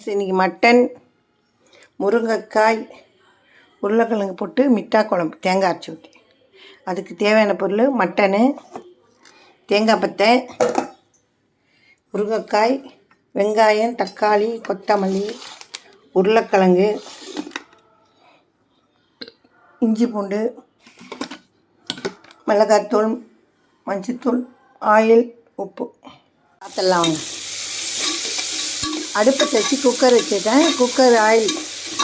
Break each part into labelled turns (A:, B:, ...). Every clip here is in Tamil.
A: இன்றைக்கி மட்டன், முருங்கைக்காய், உருளைக்கிழங்கு போட்டு மிட்டா குழம்பு தேங்காய் அரைச்சி ஊற்றி. அதுக்கு தேவையான பொருள் மட்டனு, தேங்காய் பத்தை, முருங்கைக்காய், வெங்காயம், தக்காளி, கொத்தமல்லி, உருளைக்கிழங்கு, இஞ்சி பூண்டு, மிளகாத்தூள், மஞ்சத்தூள், ஆயில், உப்பு. பார்த்துடலாம் வாங்க. அடுப்பை வச்சு குக்கர் வச்சுட்டேன். குக்கர்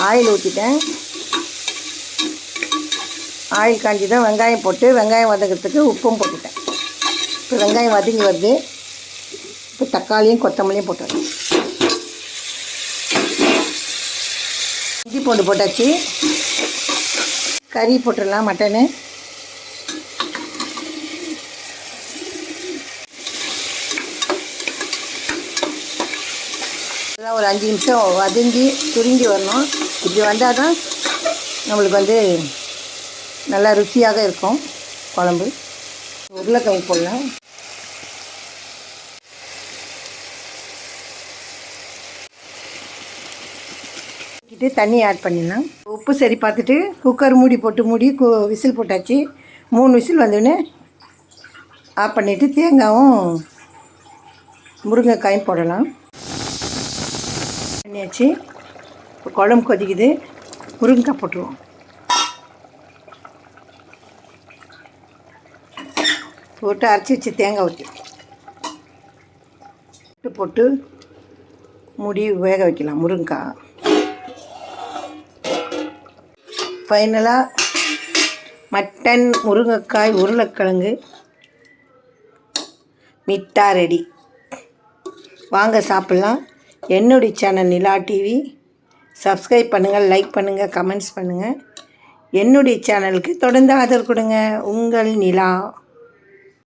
A: ஆயில் ஊற்றிட்டேன். ஆயில் காஞ்சி தான் வெங்காயம் போட்டு வெங்காயம் வதக்கிறதுக்கு உப்பும் போட்டுட்டேன். இப்போ வெங்காயம் வதங்கி வருது. இப்போ தக்காளியும் கொத்தமல்லியும் போட்டுறேன். இஞ்சி பூண்டு போட்டாச்சு. கறி போட்டுடலாம். மட்டனு ஒரு 5 நிமிஷம் வதங்கி சுருங்கி வரணும். இப்படி வந்தால் தான் நம்மளுக்கு நல்லா ருசியாக இருக்கும் குழம்பு. உருளைக்கிழங்கு போடலாம். தண்ணி ஆட் பண்ணிடலாம். உப்பு சரி பார்த்துட்டு குக்கர் மூடி விசில் போட்டாச்சு. 3 விசில் வந்தோடனே ஆஃப் பண்ணிவிட்டு தேங்காயும் முருங்கைக்காயும் போடலாம். பண்ணியாச்சு. இப்போ குழம்பு கொதிக்குது. முருங்கைக்காய் போட்டுருவோம். போட்டு அரைச்சி வச்சு தேங்காய் ஊற்றி போட்டு மூடி வேக வைக்கலாம். முருங்கைக்காய் ஃபைனலாக மட்டன், முருங்கைக்காய், உருளைக்கிழங்கு மிட்டா ரெடி. வாங்க சாப்பிட்லாம். என்னுடைய சேனல் நிலா டிவி. சப்ஸ்கிரைப் பண்ணுங்கள், லைக் பண்ணுங்கள், கமெண்ட்ஸ் பண்ணுங்கள். என்னுடைய சேனலுக்கு தொடர்ந்து ஆதரவு கொடுங்க. உங்கள் நிலா.